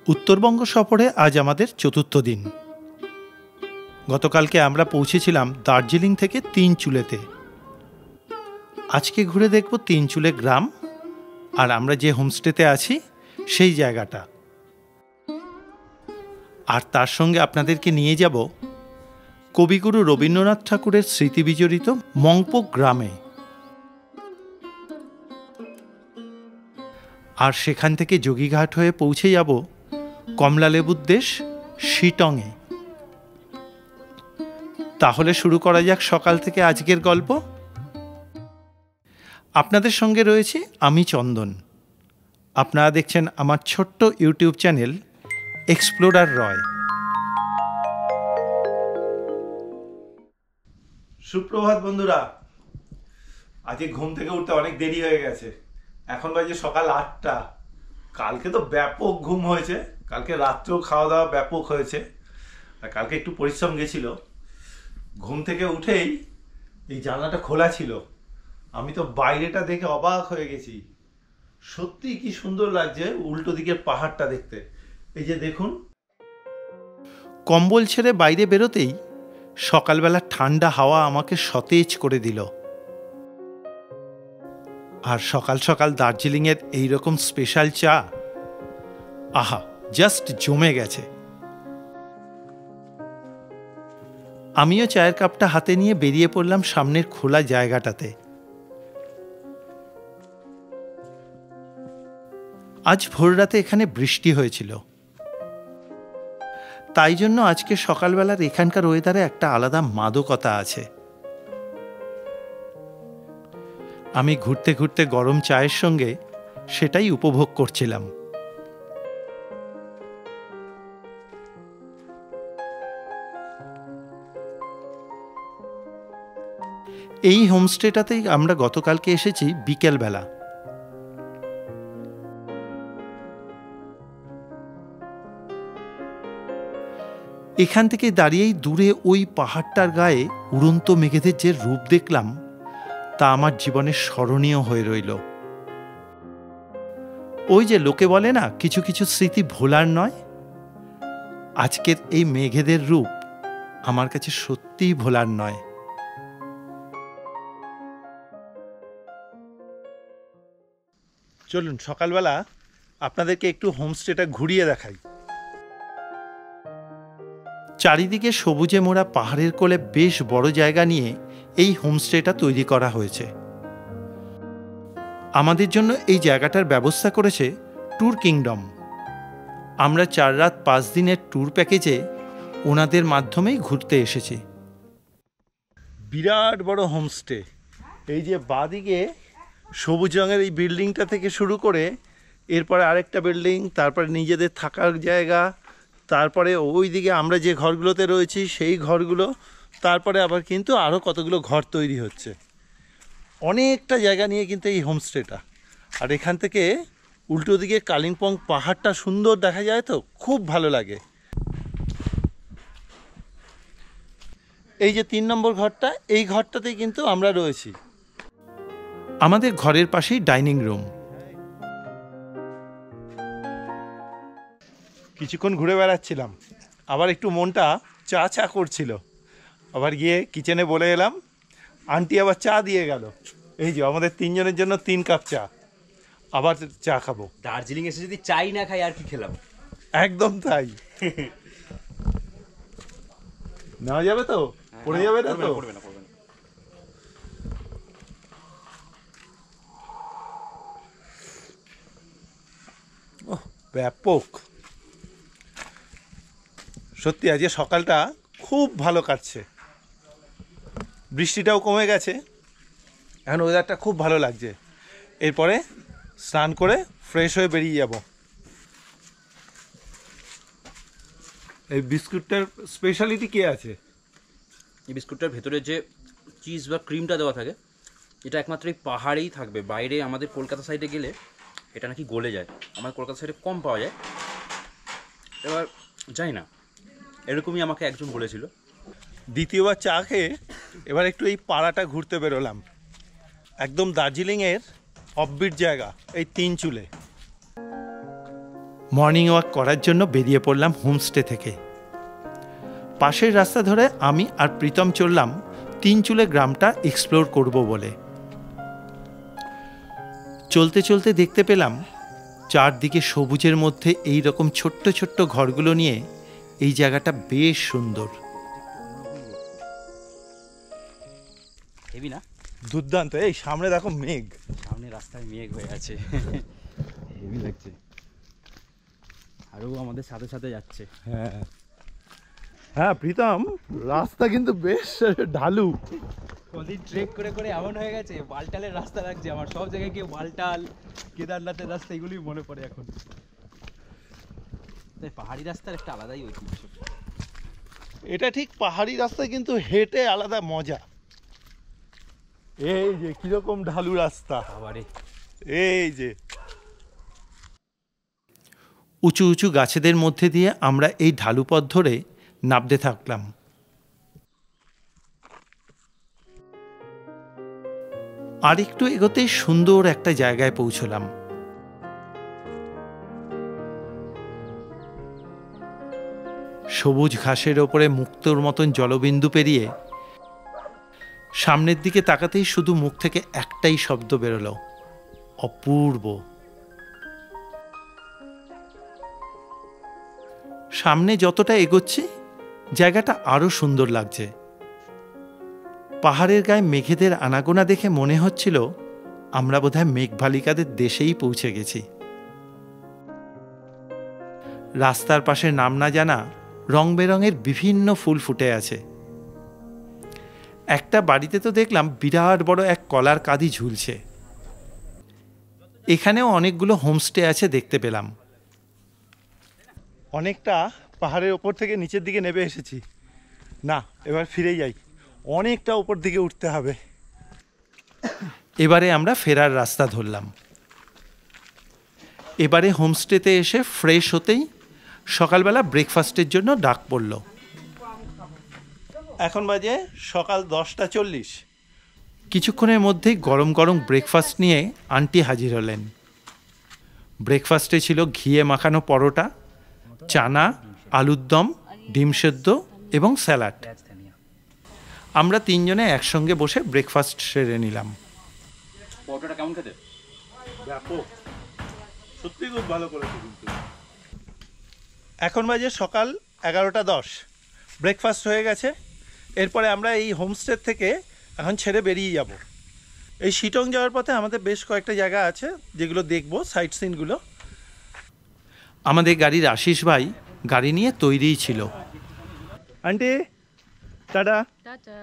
উত্তরবঙ্গ সফরে আজ আমাদের চতুর্থ দিন। গতকালকে আমরা পৌঁছেছিলাম দার্জিলিং থেকে তিনচুলেতে। আজকে ঘুরে দেখব তিনচুলে গ্রাম আর আমরা যে হোমস্টেতে আছি সেই জায়গাটা, আর তার সঙ্গে আপনাদেরকে নিয়ে যাব কবিগুরু রবীন্দ্রনাথ ঠাকুরের স্মৃতি বিজড়িত মংপো গ্রামে। আর সেখান থেকে যোগীঘাট হয়ে পৌঁছে যাব কমলালেবুর দেশ শিটংয়ে। তাহলে শুরু করা যাক সকাল থেকে আজকের গল্প। আপনাদের সঙ্গে রয়েছে আমি চন্দন। আপনারা দেখছেন আমার ছোট্ট ইউটিউব চ্যানেল এক্সপ্লোরার রয়। সুপ্রভাত বন্ধুরা। আজকে ঘুম থেকে উঠতে অনেক দেরি হয়ে গেছে, এখন বাজে সকাল 8টা। কালকে তো ব্যাপক ঘুম হয়েছে, কালকে রাত্রেও খাওয়া দাওয়া ব্যাপক হয়েছে, আর কালকে একটু পরিশ্রম গেছিল। ঘুম থেকে উঠেই এই জানলাটা খোলা ছিল, আমি তো বাইরেটা দেখে অবাক হয়ে গেছি। সত্যি কি সুন্দর লাগছে উল্টো দিকের পাহাড়টা দেখতে। এই যে দেখুন, কম্বল ছেড়ে বাইরে বেরোতেই সকালবেলা ঠান্ডা হাওয়া আমাকে সতেজ করে দিল। আর সকাল সকাল দার্জিলিংয়ের এইরকম স্পেশাল চা, আহা, জাস্ট জমে গেছে। আমিও চায়ের কাপটা হাতে নিয়ে বেরিয়ে পড়লাম সামনের খোলা জায়গাটাতে। আজ ভোররাতে এখানে বৃষ্টি হয়েছিল, তাই জন্য আজকে সকালবেলার এখানকার ওয়েদারে একটা আলাদা মাদকতা আছে। আমি ঘুরতে ঘুরতে গরম চায়ের সঙ্গে সেটাই উপভোগ করছিলাম। এই হোমস্টেটাতেই আমরা গতকালকে এসেছি বিকেলবেলা। এখান থেকে দাঁড়িয়েই দূরে ওই পাহাড়টার গায়ে উড়ন্ত মেঘেদের যে রূপ দেখলাম, তা আমার জীবনের স্মরণীয় হয়ে রইল। ওই যে লোকে বলে না, কিছু কিছু স্মৃতি ভোলার নয়, আজকের এই মেঘেদের রূপ আমার কাছে সত্যিই ভোলার নয়। চলুন সকালবেলা আপনাদেরকে একটু হোমস্টেটা ঘুরিয়ে দেখাই। চারিদিকে সবুজে মোড়া পাহাড়ের কোলে বেশ বড় জায়গা নিয়ে এই হোমস্টেটা তৈরি করা হয়েছে। আমাদের জন্য এই জায়গাটার ব্যবস্থা করেছে ট্যুর কিংডম। আমরা 4 রাত 5 দিনের ট্যুর প্যাকেজে ওনাদের মাধ্যমেই ঘুরতে এসেছি। বিরাট বড় হোমস্টে। এই যে বাঁদিকে সবুজ রঙের এই বিল্ডিংটা থেকে শুরু করে এরপরে আরেকটা বিল্ডিং, তারপরে নিজেদের থাকার জায়গা, তারপরে ওই দিকে আমরা যে ঘরগুলোতে রয়েছি সেই ঘরগুলো, তারপরে আবার কিন্তু আরও কতগুলো ঘর তৈরি হচ্ছে। অনেকটা জায়গা নিয়ে কিন্তু এই হোমস্টেটা। আর এখান থেকে উল্টো দিকে কালিম্পং পাহাড়টা সুন্দর দেখা যায়, তো খুব ভালো লাগে। এই যে 3 নম্বর ঘরটা, এই ঘরটাতেই কিন্তু আমরা রয়েছি। আমাদের ঘরের পাশেই ডাইনিং রুম। কিছুক্ষণ ঘুরে বেড়াচ্ছিলাম, আবার একটু মনটা চা চা করছিল, আবার গিয়ে কিচেনে বলে এলাম। আন্টি আবার চা দিয়ে গেল। এই যে আমাদের 3 জনের জন্য 3 কাপ চা। আবার চা খাবো। দার্জিলিং এসে যদি চাই না খাই আর কি খেলাম। একদম তাই। নেওয়া যাবে তো? পড়ে যাবে না তো? পড়বে না। ওহ, ব্যাপক। সত্যি আজকে সকালটা খুব ভালো কাটছে, বৃষ্টিটাও কমে গেছে, এখন ওয়েদারটা খুব ভালো লাগছে। এরপরে স্নান করে ফ্রেশ হয়ে বেরিয়ে যাব। এই বিস্কুটটার স্পেশালিটি কি আছে? এই বিস্কুটটার ভেতরে যে চিজ বা ক্রিমটা দেওয়া থাকে, এটা একমাত্র এই পাহাড়েই থাকবে। বাইরে আমাদের কলকাতা সাইডে গেলে এটা নাকি গলে যায়, আমাদের কলকাতা সাইডে কম পাওয়া যায়। এবার জানি না, এরকমই আমাকে একজন বলেছিল। দ্বিতীয়বার চা খেয়ে এবার একটু এই পাড়াটা ঘুরতে বেরোলাম। একদম দার্জিলিংয়ের অফবিট জায়গা এই তিনচুলে। মর্নিং ওয়াক করার জন্য বেরিয়ে পড়লাম হোমস্টে থেকে। পাশের রাস্তা ধরে আমি আর প্রীতম চললাম তিনচুলে গ্রামটা এক্সপ্লোর করব বলে। চলতে চলতে দেখতে পেলাম চারদিকে সবুজের মধ্যে এই রকম ছোট্ট ছোট্ট ঘরগুলো নিয়ে এই জায়গাটা বেশ সুন্দর। হেবি না? দুর্দান্ত। এই সামনে দেখো মেঘ, সামনে রাস্তায় মেঘ হয়ে আছে, হেভি লাগছে। আরও আমাদের সাথে সাথে যাচ্ছে। হ্যাঁ হ্যাঁ প্রীতম, রাস্তা কিন্তু বেশ ঢালু। কদিন ট্রেক করে করে এমন হয়ে গেছে বালটালের রাস্তা লাগছে আমার। সব জায়গায় গিয়ে বালটাল, কেদারনাথের রাস্তা এগুলোই মনে পড়ে এখন। তাই পাহাড়ি রাস্তার একটা আলাদাই ঐতিহ্য। এটা ঠিক পাহাড়ি রাস্তায় কিন্তু হেঁটে আলাদা মজা। এই যে কিরকম ঢালু রাস্তা, আবারে এই যে উঁচু উঁচু গাছেদের মধ্যে দিয়ে আমরা এই ঢালু পথ ধরে নামতে থাকলাম। আর একটু এগোতেই সুন্দর একটা জায়গায় পৌঁছলাম। সবুজ ঘাসের ওপরে মুক্তোর মতন জলবিন্দু পেরিয়ে সামনের দিকে তাকাতেই শুধু মুখ থেকে একটাই শব্দ বেরোলো, অপূর্ব। সামনে যতটা এগোচ্ছি জায়গাটা আরো সুন্দর লাগছে। পাহাড়ের গায়ে মেঘেদের আনাগোনা দেখে মনে হচ্ছিল আমরা বোধহয় মেঘবালিকাদের দেশেই পৌঁছে গেছি। রাস্তার পাশে নাম না জানা রং বেরঙের বিভিন্ন ফুল ফুটে আছে। একটা বাড়িতে তো দেখলাম বিরাট বড় এক কলার কাঁদি ঝুলছে। এখানেও অনেকগুলো হোমস্টে আছে দেখতে পেলাম। অনেকটা পাহাড়ের ওপর থেকে নিচের দিকে নেমে এসেছি। না, এবার ফিরে যাই, অনেকটা উপর দিকে উঠতে হবে। এবারে আমরা ফেরার রাস্তা ধরলাম। এবারে হোমস্টেতে এসে ফ্রেশ হতেই সকালবেলা ব্রেকফাস্টের জন্য ডাক পড়ল। এখন বাজে সকাল 10:40। কিছুক্ষণের মধ্যেই গরম গরম ব্রেকফাস্ট নিয়ে আন্টি হাজির হলেন। ব্রেকফাস্টে ছিল ঘিয়ে মাখানো পরোটা, চানা, আলুর দম, ডিম সেদ্ধ এবং স্যালাড। আমরা তিনজনে একসঙ্গে বসে ব্রেকফাস্ট সেরে নিলাম। পরোটাটা কেমন খেতে? ব্যাপক, সত্যি খুব ভালো করেছে কিন্তু। এখন বাজে সকাল 11:10। ব্রেকফাস্ট হয়ে গেছে। এরপরে আমরা এই হোমস্টে থেকে এখন ছেড়ে বেরিয়ে যাব। এই শিটং যাওয়ার পথে আমাদের বেশ কয়েকটা জায়গা আছে যেগুলো দেখবো, সাইট সিনগুলো। আমাদের গাড়ির আশিস ভাই গাড়ি নিয়ে তৈরিই ছিল। Aunty tata. टाटा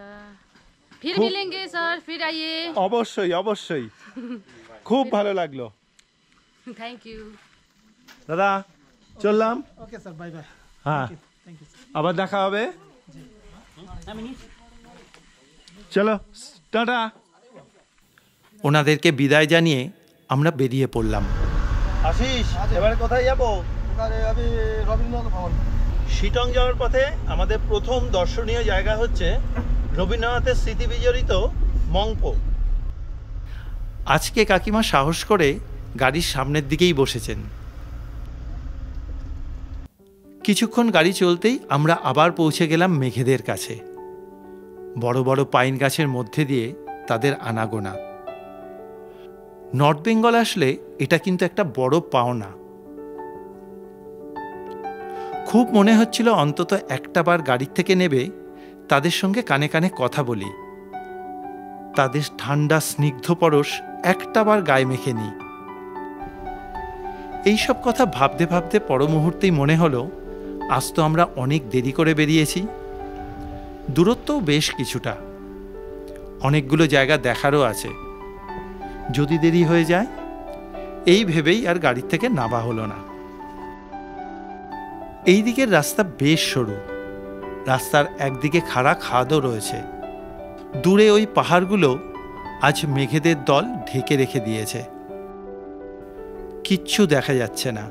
फिर मिलेंगे सर, फिर आइए। অবশ্যই অবশ্যই, খুব ভালো লাগলো थैंक यू। দাদা, চললাম। Okay sir, bye bye. হ্যাঁ, থ্যাংক ইউ। আবার দেখা হবে। চলো টাটা। ওনাদেরকে বিদায় জানিয়ে আমরা বেরিয়ে পড়লাম। আশিস, এবারে কোথায় যাবো? আমি রবীন্দ্রনাথ ভবন। শিটং যাওয়ার পথে আমাদের প্রথম দর্শনীয় জায়গা হচ্ছে রবীন্দ্রনাথের স্মৃতি বিজড়িত মংপো। আজকে কাকিমা সাহস করে গাড়ির সামনের দিকেই বসেছেন। কিছুক্ষণ গাড়ি চলতেই আমরা আবার পৌঁছে গেলাম মেঘেদের কাছে। বড় বড় পাইন গাছের মধ্যে দিয়ে তাদের আনাগোনা। নর্থ বেঙ্গল আসলে এটা কিন্তু একটা বড় পাওনা। খুব মনে হচ্ছিল অন্তত একটা বার গাড়ির থেকে নেবে তাদের সঙ্গে কানে কানে কথা বলি, তাদের ঠান্ডা স্নিগ্ধ পরশ একটা বার গায়ে মেখে নিই। এইসব কথা ভাবতে ভাবতে পর মুহূর্তেই মনে হলো আজ তো আমরা অনেক দেরি করে বেরিয়েছি। দূরত্বও বেশ কিছুটা, অনেকগুলো জায়গা দেখারও আছে। যদি দেরি হয়ে যায়, এই ভেবেই আর গাড়ির থেকে নামা হলো না। এই দিকের রাস্তা বেশ সরু। রাস্তার একদিকে খাড়া খাদও রয়েছে। দূরে ওই পাহাড়গুলো আজ মেঘেদের দল ঢেকে রেখে দিয়েছে, কিচ্ছু দেখা যাচ্ছে না।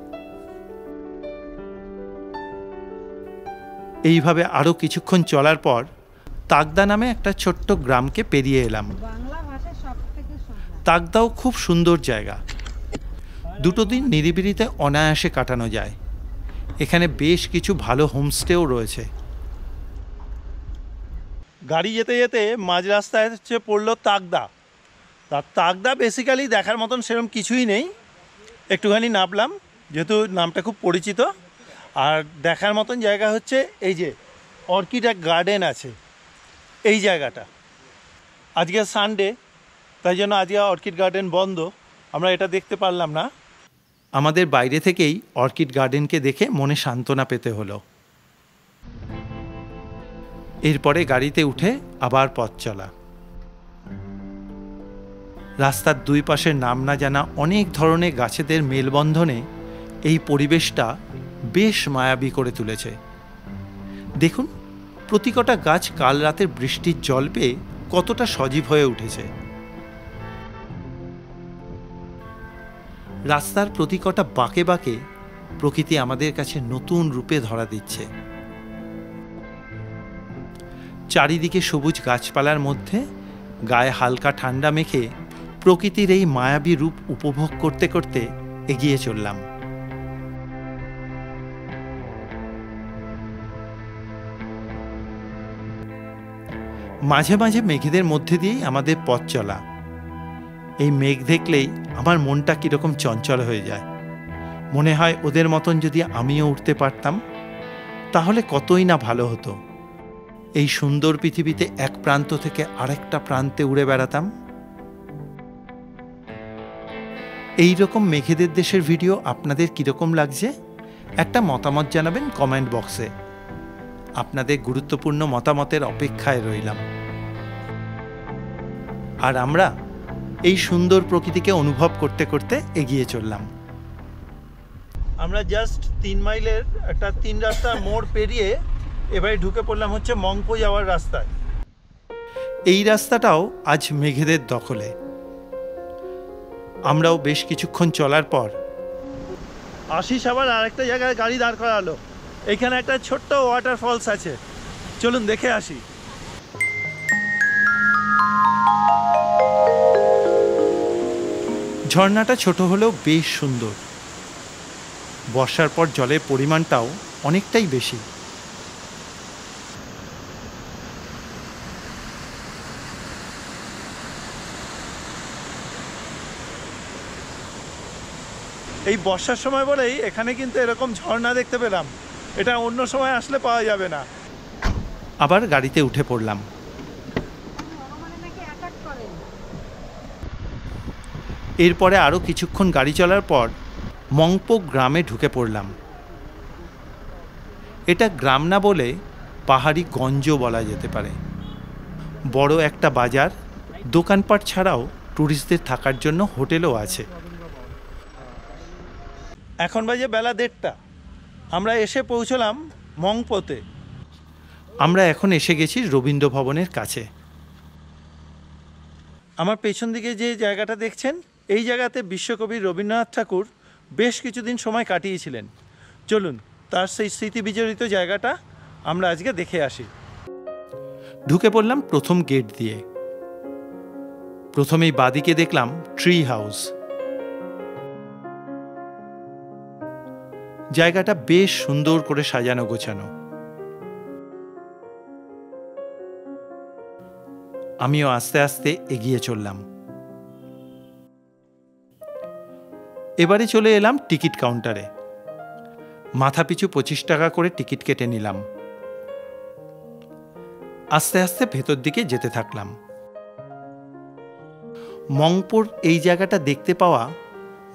এইভাবে আরো কিছুক্ষণ চলার পর তাকদা নামে একটা ছোট্ট গ্রামকে পেরিয়ে এলাম। তাকদাও খুব সুন্দর জায়গা। দুটো দিন নিরিবিলিতে অনায়াসে কাটানো যায়। এখানে বেশ কিছু ভালো হোমস্টেও রয়েছে। গাড়ি যেতে যেতে মাঝ রাস্তায় হচ্ছে পড়লো তাকদা। তার তাকদা বেসিক্যালি দেখার মতন সেরকম কিছুই নেই, একটুখানি নামলাম যেহেতু নামটা খুব পরিচিত। আর দেখার মতন জায়গা হচ্ছে এই যে অর্কিড গার্ডেন আছে এই জায়গাটা। আজকে সানডে, তাই জন্য আজকে অর্কিড গার্ডেন বন্ধ, আমরা এটা দেখতে পারলাম না। আমাদের বাইরে থেকেই অর্কিড গার্ডেনকে দেখে মনে সান্ত্বনা পেতে হলো। এরপরে গাড়িতে উঠে আবার পথ চলা। রাস্তার দুই পাশে নাম না জানা অনেক ধরনের গাছেদের মেলবন্ধনে এই পরিবেশটা বেশ মায়াবী করে তুলেছে। দেখুন, প্রতিকটা গাছ কাল রাতের বৃষ্টির জল পেয়ে কতটা সজীব হয়ে উঠেছে। রাস্তার প্রতিকটা বাঁকে বাঁকে প্রকৃতি আমাদের কাছে নতুন রূপে ধরা দিচ্ছে। চারিদিকে সবুজ গাছপালার মধ্যে গায়ে হালকা ঠান্ডা মেখে প্রকৃতির এই মায়াবী রূপ উপভোগ করতে করতে এগিয়ে চললাম। মাঝে মাঝে মেঘেদের মধ্যে দিয়েই আমাদের পথ চলা। এই মেঘ দেখলেই আমার মনটা কীরকম চঞ্চল হয়ে যায়। মনে হয় ওদের মতন যদি আমিও উঠতে পারতাম তাহলে কতই না ভালো হতো। এই সুন্দর পৃথিবীতে এক প্রান্ত থেকে আরেকটা প্রান্তে উড়ে বেড়াতাম। এই রকম মেঘেদের দেশের ভিডিও আপনাদের কীরকম লাগছে একটা মতামত জানাবেন কমেন্ট বক্সে। আপনাদের গুরুত্বপূর্ণ মতামতের অপেক্ষায় রইলাম। আর আমরা এই সুন্দর প্রকৃতিকে অনুভব করতে করতে এগিয়ে চললাম। আমরা জাস্ট 3 মাইলের একটা 3 রাস্তার মোড় পেরিয়ে এবারে ঢুকে পড়লাম হচ্ছে মংপো যাওয়ার রাস্তায়। এই রাস্তাটাও আজ মেঘেদের দখলে। আমরাও বেশ কিছুক্ষণ চলার পর আশিস আবার আরেকটা জায়গায় গাড়ি দাঁড় করালো। এখানে একটা ছোট্ট ওয়াটারফলস আছে, চলুন দেখে আসি। ঝর্ণাটা ছোট হলেও বেশ সুন্দর। বর্ষার পর জলের পরিমাণটাও অনেকটাই বেশি। এই বর্ষার সময় বলেই এখানে কিন্তু এরকম ঝর্ণা দেখতে পেলাম, এটা অন্য সময় আসলে পাওয়া যাবে না। আবার গাড়িতে উঠে পড়লাম। এরপরে আরও কিছুক্ষণ গাড়ি চলার পর মংপো গ্রামে ঢুকে পড়লাম। এটা গ্রাম না বলে পাহাড়ি গঞ্জ বলা যেতে পারে। বড় একটা বাজার, দোকানপাট ছাড়াও ট্যুরিস্টদের থাকার জন্য হোটেলও আছে। এখন বাজে বেলা 1:30। আমরা এসে পৌঁছলাম মংপোতে। আমরা এখন এসে গেছি রবীন্দ্র ভবনের কাছে। আমার পেছন দিকে যে জায়গাটা দেখছেন, এই জায়গাতে বিশ্বকবি রবীন্দ্রনাথ ঠাকুর বেশ কিছুদিন সময় কাটিয়েছিলেন। চলুন তার সেই স্মৃতি বিজড়িত জায়গাটা আমরা আজকে দেখে আসি। ঢুকে পড়লাম প্রথম গেট দিয়ে। প্রথমেই বাদিকে দেখলাম ট্রি হাউস। জায়গাটা বেশ সুন্দর করে সাজানো গোছানো। আমিও আস্তে আস্তে এগিয়ে চললাম। এবারে চলে এলাম টিকিট কাউন্টারে। মাথাপিছু 25 টাকা করে টিকিট কেটে নিলাম। আস্তে আস্তে ভেতর দিকে যেতে থাকলাম। মংপোর এই জায়গাটা দেখতে পাওয়া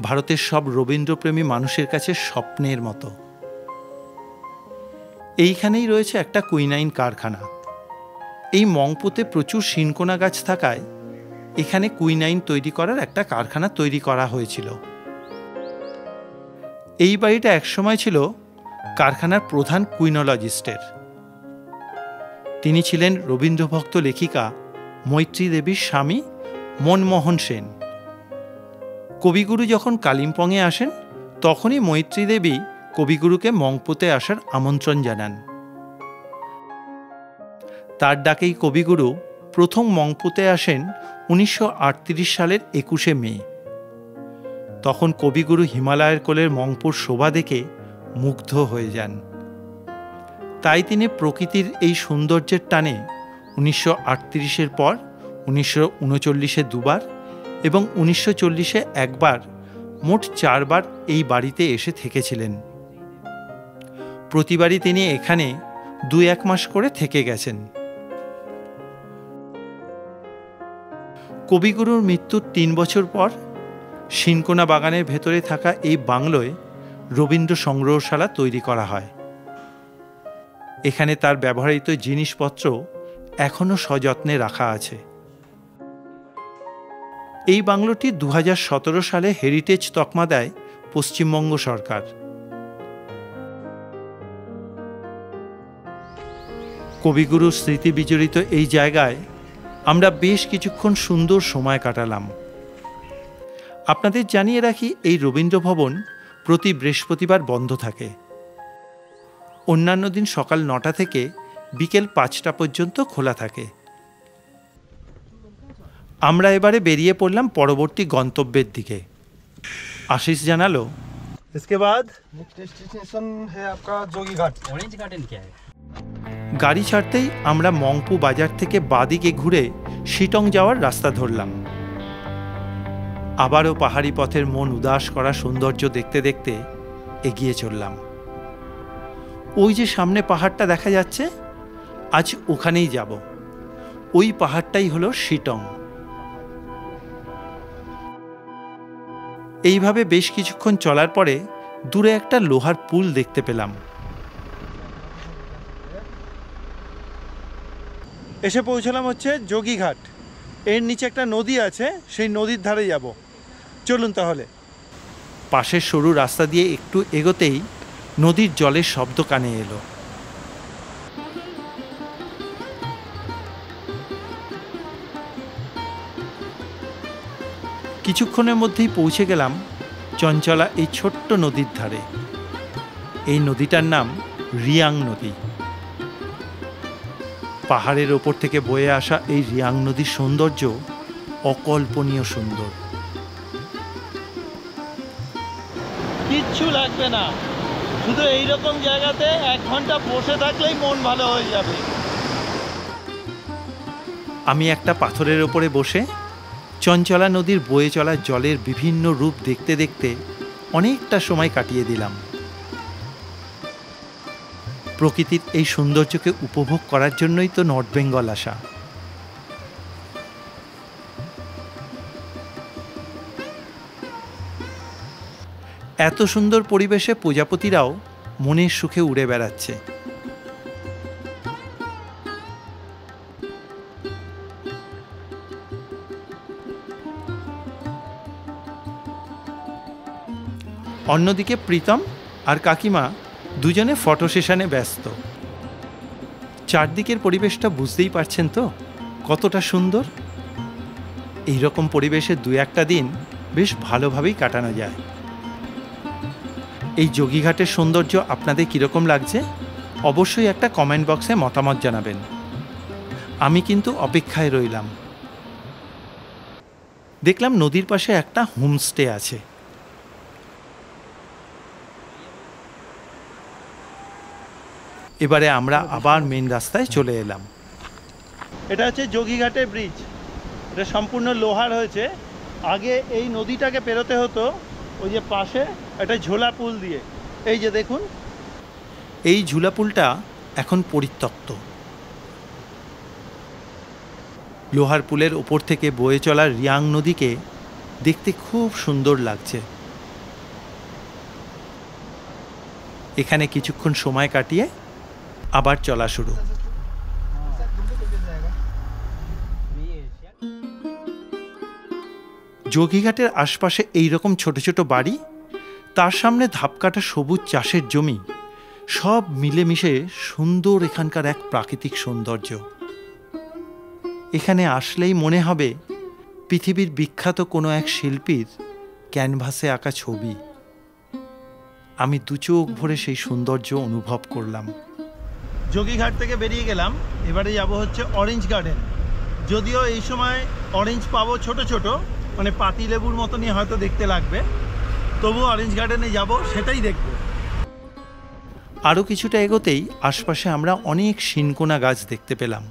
ভারতের সব রবীন্দ্রপ্রেমী মানুষের কাছে স্বপ্নের মতো। এইখানেই রয়েছে একটা কুইনাইন কারখানা। এই মংপোতে প্রচুর শিনকোনা গাছ থাকায় এখানে কুইনাইন তৈরি করার একটা কারখানা তৈরি করা হয়েছিল। এই বাড়িটা একসময় ছিল কারখানার প্রধান কুইনোলজিস্টের। তিনি ছিলেন রবীন্দ্রভক্ত লেখিকা মৈত্রী দেবীর স্বামী মনমোহন সেন। কবিগুরু যখন কালিম্পংয়ে আসেন তখনই মৈত্রী দেবী কবিগুরুকে মংপোতে আসার আমন্ত্রণ জানান। তার ডাকেই কবিগুরু প্রথম মংপোতে আসেন 1938 সালের 21শে মে। তখন কবিগুরু হিমালয়ের কোলের মংপুর শোভা দেখে মুগ্ধ হয়ে যান। তাই তিনি প্রকৃতির এই সৌন্দর্যের টানে 1938-এর পর 1939-এ দুবার এবং 1940-এ একবার মোট 4 বার এই বাড়িতে এসে থেকেছিলেন। প্রতিবারই তিনি এখানে 2-1 মাস করে থেকে গেছেন। কবিগুরুর মৃত্যুর 3 বছর পর শিনকোনা বাগানের ভেতরে থাকা এই বাংলোয় রবীন্দ্র সংগ্রহশালা তৈরি করা হয়। এখানে তার ব্যবহৃত জিনিসপত্র এখনও সযত্নে রাখা আছে। এই বাংলোটি 2017 সালে হেরিটেজ তকমা দেয় পশ্চিমবঙ্গ সরকার। কবিগুরুর স্মৃতি বিজড়িত এই জায়গায় আমরা বেশ কিছুক্ষণ সুন্দর সময় কাটালাম। আপনাদের জানিয়ে রাখি, এই রবীন্দ্র ভবন প্রতি বৃহস্পতিবার বন্ধ থাকে। অন্যান্য দিন সকাল 9টা থেকে বিকেল 5টা পর্যন্ত খোলা থাকে। আমরা এবারে বেরিয়ে পড়লাম পরবর্তী গন্তব্যের দিকে। আশিস জানালো, इसके बाद नेक्स्ट डेस्टिनेशन है आपका जोगी घाट। ऑरेंज गार्डन क्या है? গাড়ি ছাড়তেই আমরা মংপু বাজার থেকে বাদিকে ঘুরে শিটং যাওয়ার রাস্তা ধরলাম। আবারও পাহাড়ি পথের মন উদাস করা সৌন্দর্য দেখতে দেখতে এগিয়ে চললাম। ওই যে সামনে পাহাড়টা দেখা যাচ্ছে, আজ ওখানেই যাব। ওই পাহাড়টাই হলো শিটং। এইভাবে বেশ কিছুক্ষণ চলার পরে দূরে একটা লোহার পুল দেখতে পেলাম। এসে পৌঁছলাম হচ্ছে যোগীঘাট। এর নিচে একটা নদী আছে, সেই নদীর ধারে যাব। চলুন তাহলে। পাশের সরু রাস্তা দিয়ে একটু এগোতেই নদীর জলের শব্দ কানে এলো। কিছুক্ষণের মধ্যেই পৌঁছে গেলাম চঞ্চলা এই ছোট্ট নদীর ধারে। এই নদীটার নাম রিয়াং নদী। পাহাড়ের ওপর থেকে বয়ে আসা এই রিয়াং নদীর সৌন্দর্য অকল্পনীয় সুন্দর। কিচ্ছু লাগবে না, শুধু এইরকম জায়গাতে 1 ঘন্টা বসে থাকলেই মন ভালো হয়ে যাবে। আমি একটা পাথরের ওপরে বসে চঞ্চলা নদীর বয়ে চলা জলের বিভিন্ন রূপ দেখতে দেখতে অনেকটা সময় কাটিয়ে দিলাম। প্রকৃতির এই সৌন্দর্যকে উপভোগ করার জন্যই তো নর্থ বেঙ্গল আসা। এত সুন্দর পরিবেশে প্রজাপতিরাও মনের সুখে উড়ে বেড়াচ্ছে। অন্যদিকে প্রীতম আর কাকিমা দুজনে ফটো সেশনে ব্যস্ত। চারদিকের পরিবেশটা বুঝতেই পারছেন তো কতটা সুন্দর। এইরকম পরিবেশে 2-1টা দিন বেশ ভালোভাবেই কাটানো যায়। এই যোগীঘাটের সৌন্দর্য আপনাদের কীরকম লাগছে অবশ্যই একটা কমেন্ট বক্সে মতামত জানাবেন। আমি কিন্তু অপেক্ষায় রইলাম। দেখলাম নদীর পাশে একটা হোমস্টে আছে। এবারে আমরা আবার মেন রাস্তায় চলে এলাম। এটা হচ্ছে যোগীঘাটের ব্রিজ। এটা সম্পূর্ণ লোহার হয়েছে। আগে এই নদীটাকে পেরোতে হতো ওই যে পাশে একটা ঝোলা পুল দিয়ে। এই যে দেখুন, এই ঝুলা পুলটা এখন পরিত্যক্ত। লোহার পুলের ওপর থেকে বয়ে চলা রিয়াং নদীকে দেখতে খুব সুন্দর লাগছে। এখানে কিছুক্ষণ সময় কাটিয়ে আবার চলা শুরু। যোগীঘাটের আশপাশে এইরকম ছোট ছোট বাড়ি, তার সামনে ধাপকাটা সবুজ চাষের জমি, সব মিলেমিশে সুন্দর এখানকার এক প্রাকৃতিক সৌন্দর্য। এখানে আসলেই মনে হবে পৃথিবীর বিখ্যাত কোনো এক শিল্পীর ক্যানভাসে আঁকা ছবি। আমি দু চোখ ভরে সেই সৌন্দর্য অনুভব করলাম। যোগীঘাট থেকে বেরিয়ে গেলাম। এবারে যাব হচ্ছে অরেঞ্জ গার্ডেন। যদিও এই সময় অরেঞ্জ পাবো ছোট ছোট, মানে পাতিলেবুর মতনই হয়তো দেখতে লাগবে। তবু অরেঞ্জ গার্ডেনে যাব, সেটাই দেখব। আরও কিছুটা এগোতেই আশপাশে আমরা অনেক শিনকোনা গাছ দেখতে পেলাম।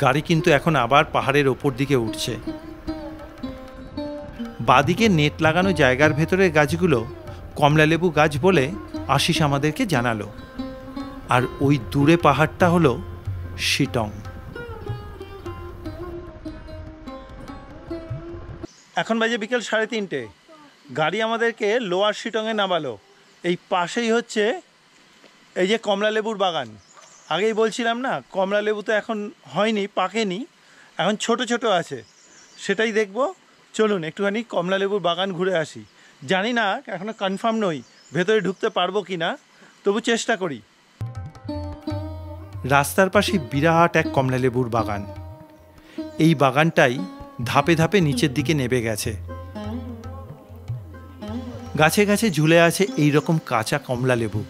গাড়ি কিন্তু এখন আবার পাহাড়ের ওপর দিকে উঠছে। বাদিকে নেট লাগানো জায়গার ভেতরের গাছগুলো কমলালেবু গাছ বলে আশিস আমাদেরকে জানালো। আর ওই দূরে পাহাড়টা হলো শিটং। এখন বাজে বিকেল 3:30। গাড়ি আমাদেরকে লোয়ার শিটংয়ে নামালো। এই পাশেই হচ্ছে এই যে কমলালেবুর বাগান। আগেই বলছিলাম না, কমলালেবু তো এখন হয়নি, পাকেনি, এখন ছোট ছোট আছে, সেটাই দেখব। চলুন একটুখানি কমলালেবুর বাগান ঘুরে আসি। জানি না, এখনও কনফার্ম নই ভেতরে ঢুকতে পারবো কি না, তবু চেষ্টা করি। রাস্তার পাশে বিরাট এক কমলালেবুর বাগান। এই বাগানটাই ধাপে ধাপে নিচের দিকে নেমে গেছে। গাছে গাছে ঝুলে আছে এই রকম কাঁচা কমলালেবু।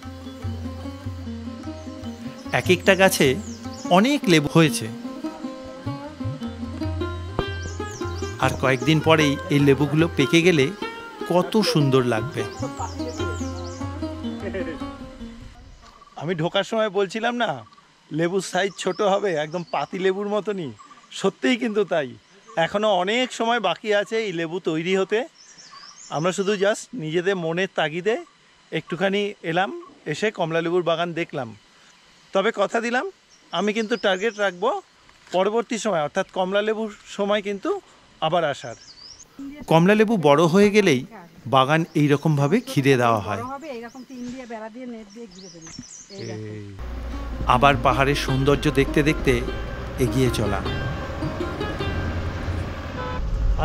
এক একটা গাছে অনেক লেবু হয়েছে। আর কয়েকদিন পরেই এই লেবুগুলো পেকে গেলে কত সুন্দর লাগবে। আমি ঢোকার সময় বলছিলাম না, লেবুর সাইজ ছোট হবে, একদম পাতি লেবুর মতনই। সত্যিই কিন্তু তাই। এখনও অনেক সময় বাকি আছে এই লেবু তৈরি হতে। আমরা শুধু জাস্ট নিজেদের মনের তাগিদে একটুখানি এলাম, এসে কমলালেবুর বাগান দেখলাম। তবে কথা দিলাম, আমি কিন্তু টার্গেট রাখবো পরবর্তী সময়, অর্থাৎ কমলালেবুর সময় কিন্তু আবার আসার। কমলালেবু বড় হয়ে গেলেই বাগান এইরকমভাবে ঘিরে দেওয়া হয়। আবার পাহাড়ের সৌন্দর্য দেখতে দেখতে এগিয়ে চলা।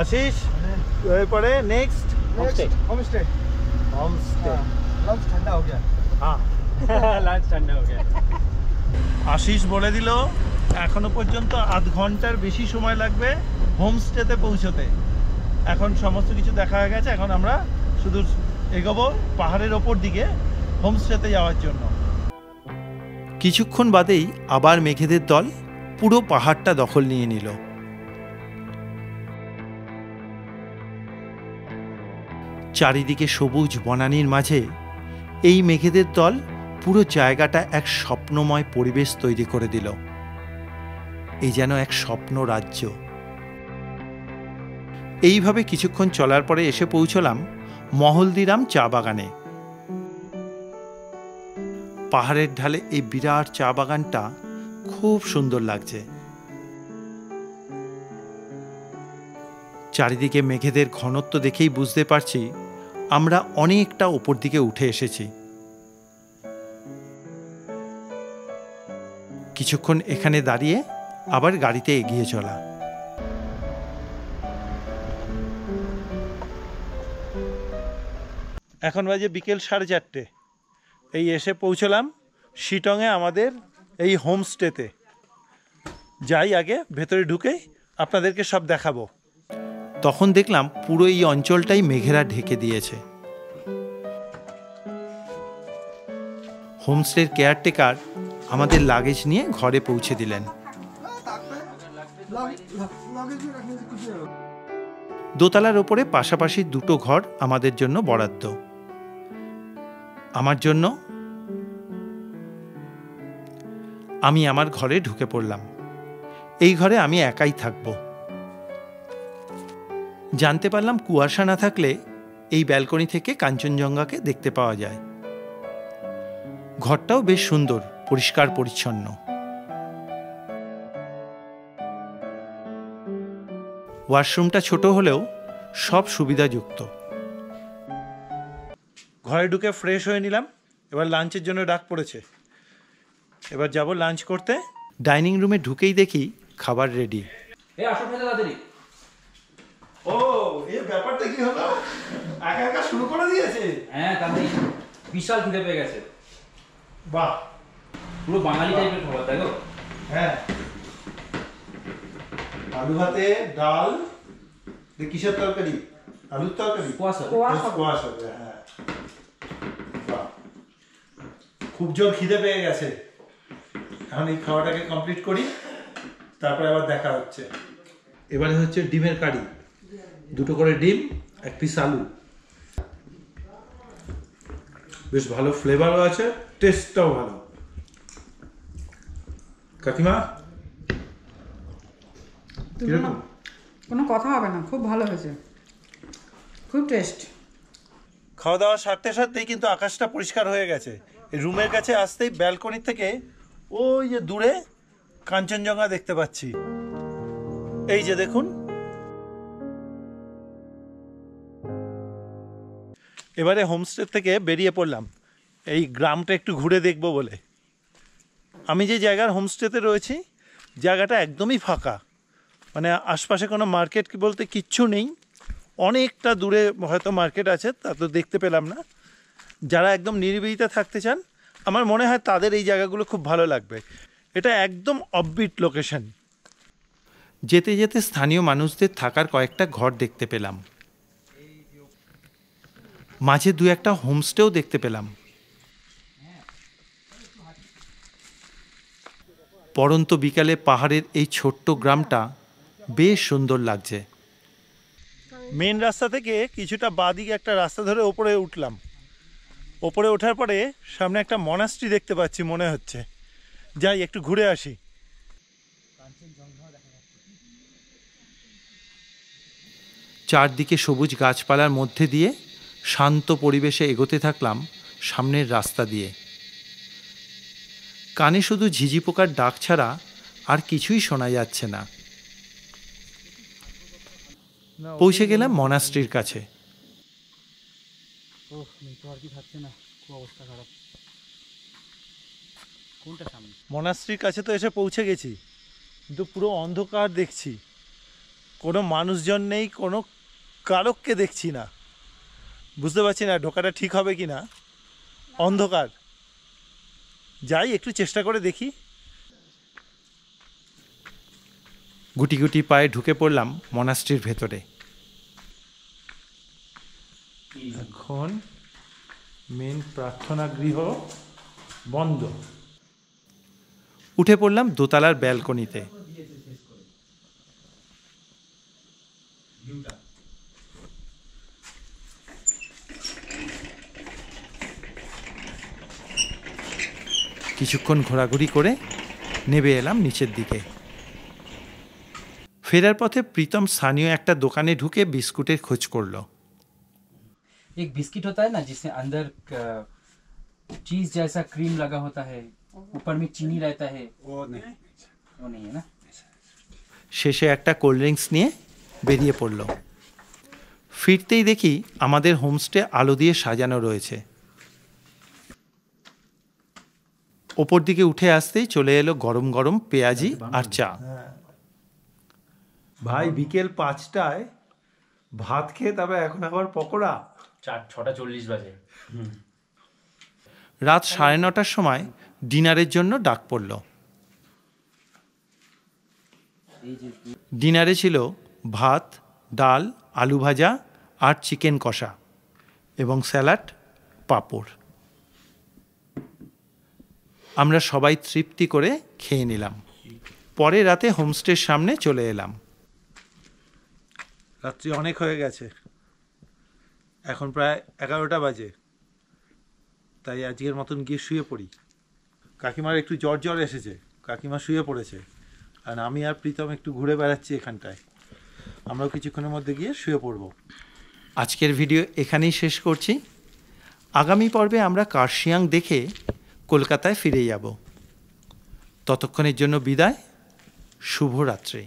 আশিস, এরপরে নেক্সট হোমস্টে। होमस्टे लंच ठंडा हो गया। হ্যাঁ, लंच ठंडा हो गया। আশিস বলে দিল এখনো পর্যন্ত আধ ঘন্টার বেশি সময় লাগবে হোমস্টেতে পৌঁছতে। এখন সমস্ত কিছু দেখা হয়ে গেছে, এখন আমরা শুধু এগোবো পাহাড়ের ওপর দিকে হোমস্টেতে যাওয়ার জন্য। কিছুক্ষণ বাদেই আবার মেঘেদের দল পুরো পাহাড়টা দখল নিয়ে নিল। চারিদিকে সবুজ বনানীর মাঝে এই মেঘেদের দল পুরো জায়গাটা এক স্বপ্নময় পরিবেশ তৈরি করে দিল। এই যেন এক স্বপ্ন রাজ্য। এইভাবে কিছুক্ষণ চলার পরে এসে পৌঁছলাম মহলদিরাম চা বাগানে। পাহাড়ের ঢালে এই বিরাট চা বাগানটা খুব সুন্দর লাগছে। চারিদিকে মেঘেদের ঘনত্ব দেখেই বুঝতে পারছি আমরা অনেকটা উপর দিকে উঠে এসেছি। কিছুক্ষণ এখানে দাঁড়িয়ে আবার গাড়িতে এগিয়ে চলা। এখন বাজে বিকেল 4:30। এই এসে পৌঁছলাম শিটংয়ে আমাদের এই হোমস্টেতে। যাই আগে ভেতরে ঢুকেই আপনাদেরকে সব দেখাবো। তখন দেখলাম পুরো এই অঞ্চলটাই মেঘেরা ঢেকে দিয়েছে। হোমস্টের কেয়ারটেকার আমাদের লাগেজ নিয়ে ঘরে পৌঁছে দিলেন। দোতলার ওপরে পাশাপাশি দুটো ঘর আমাদের জন্য বরাদ্দ। আমার জন্য আমি আমার ঘরে ঢুকে পড়লাম। এই ঘরে আমি একাই থাকব। জানতে পারলাম কুয়াশা না থাকলে এই ব্যালকনি থেকে কাঞ্চনজঙ্ঘাকে দেখতে পাওয়া যায়। ঘরটাও বেশ সুন্দর, পরিষ্কার পরিচ্ছন্ন। ওয়াশরুমটা ছোট হলেও সব সুবিধাযুক্ত। ঘরে ঢুকে ফ্রেশ হয়ে নিলাম। এবার লাঞ্চের জন্য ডাক পড়েছে, এবার যাব লাঞ্চ করতে। ডাইনিং রুমে ঢুকেই দেখি খাবার রেডি। এই আসো খেতে তাড়াতাড়ি। ও, এই ব্যাপারটা কি হলো? একা একা শুরু করে দিয়েছে। হ্যাঁ, তাহলে বিশাল খিদে পেয়ে গেছে। বাহ, পুরো বাঙালি টাইপের খাবার, তাই তো? হ্যাঁ, আলু ভাতে ডাল। কিসের তরকারি? আলুর তরকারি। কোয়াশ হবে, হ্যাঁ। বাহ, খুব জোর খিদে পেয়ে গেছে। এখন এই খাওয়াটাকে কমপ্লিট করি, তারপরে আবার দেখা হচ্ছে। এবারে হচ্ছে ডিমের কারি। 2টো করে ডিম, 1 পিস আলু। বেশ ভালো ফ্লেভারও আছে, টেস্টটাও ভালো। কাকিমা কিরকম? কোনো কথা হবে না, খুব ভালো হয়েছে, খুব টেস্ট। খাওয়া দাওয়া সারতে সারতেই কিন্তু আকাশটা পরিষ্কার হয়ে গেছে। এই রুমের কাছে আসতেই ব্যালকনি থেকে ওই যে দূরে কাঞ্চনজঙ্ঘা দেখতে পাচ্ছি। এই যে দেখুন। এবারে হোমস্টে থেকে বেরিয়ে পড়লাম এই গ্রামটা একটু ঘুরে দেখব বলে। আমি যে জায়গার হোমস্টেতে রয়েছি জায়গাটা একদমই ফাঁকা, মানে আশপাশে কোনো মার্কেট বলতে কিচ্ছু নেই। অনেকটা দূরে হয়তো মার্কেট আছে, তা তো দেখতে পেলাম না। যারা একদম নিরিবিলিতে থাকতে চান আমার মনে হয় তাদের এই জায়গাগুলো খুব ভালো লাগবে। এটা একদম অফবিট লোকেশন। যেতে যেতে স্থানীয় মানুষদের থাকার কয়েকটা ঘর দেখতে পেলাম, মাঝে 2-1টা হোমস্টেও দেখতে পেলাম। পড়ন্ত বিকালে পাহাড়ের এই ছোট্ট গ্রামটা বেশ সুন্দর লাগছে। মেন রাস্তা থেকে কিছুটা বাঁদিকে একটা রাস্তা ধরে ওপরে উঠলাম। ওপরে ওঠার পরে সামনে একটা মনাস্ট্রি দেখতে পাচ্ছি মনে হচ্ছে। যাই একটু ঘুরে আসি। চারদিকে সবুজ গাছপালার মধ্যে দিয়ে শান্ত পরিবেশে এগোতে থাকলাম সামনের রাস্তা দিয়ে। কানে শুধু ঝিঝি পোকার ডাক ছাড়া আর কিছুই শোনা যাচ্ছে না। পৌঁছে গেলাম মনাস্ট্রির কাছে। মনাস্ট্রির কাছে তো এসে পৌঁছে গেছি, কিন্তু পুরো অন্ধকার দেখছি। কোনো মানুষজন নেই, কোনো কারককে দেখছি না। বুঝতে পারছি না ঢোকাটা ঠিক হবে কি না, অন্ধকার। যাই একটু চেষ্টা করে দেখি। গুটি গুটি পায়ে ঢুকে পড়লাম মনাস্ট্রির ভেতরে। এখন মেন প্রার্থনা গৃহ বন্ধ। উঠে পড়লাম দোতলার ব্যালকনিতে। কিছুক্ষণ ঘোরাঘুরি করে নেমে এলাম নিচের দিকে। ফেরার পথে প্রীতম স্থানীয় একটা দোকানে ঢুকে বিস্কুটের খোঁজ করলো। एक बिस्किट होता है ना जिसमें अंदर चीज जैसा क्रीम लगा होता है, ऊपर में चीनी रहता है, वो नहीं है ना। শেষে একটা কোল্ড ড্রিঙ্কস নিয়ে বেরিয়ে পড়ল। ফিরতেই দেখি আমাদের হোমস্টে আলো দিয়ে সাজানো রয়েছে। ওপর দিকে উঠে আসতেই চলে এলো গরম গরম পেঁয়াজি আর চা। ভাই বিকেল 5টায় ভাত খেয়ে তবে এখন আবার পকোড়া। 6:40 বাজে। রাত 9:30টার সময় ডিনারের জন্য ডাক পড়ল। ডিনারে ছিল ভাত, ডাল, আলু ভাজা আর চিকেন কষা এবং স্যালাড, পাঁপড়। আমরা সবাই তৃপ্তি করে খেয়ে নিলাম। পরে রাতে হোমস্টের সামনে চলে এলাম। রাত্রি অনেক হয়ে গেছে, এখন প্রায় 11টা বাজে। তাই আজকের মতন গিয়ে শুয়ে পড়ি। কাকিমার একটু জ্বর এসেছে, কাকিমা শুয়ে পড়েছে, আর আমি আর প্রীতম একটু ঘুরে বেড়াচ্ছি এখানটায়। আমরাও কিছুক্ষণের মধ্যে গিয়ে শুয়ে পড়ব। আজকের ভিডিও এখানেই শেষ করছি। আগামী পর্বে আমরা কার্শিয়াং দেখে কলকাতায় ফিরে যাব। ততক্ষণের জন্য বিদায়, শুভরাত্রি।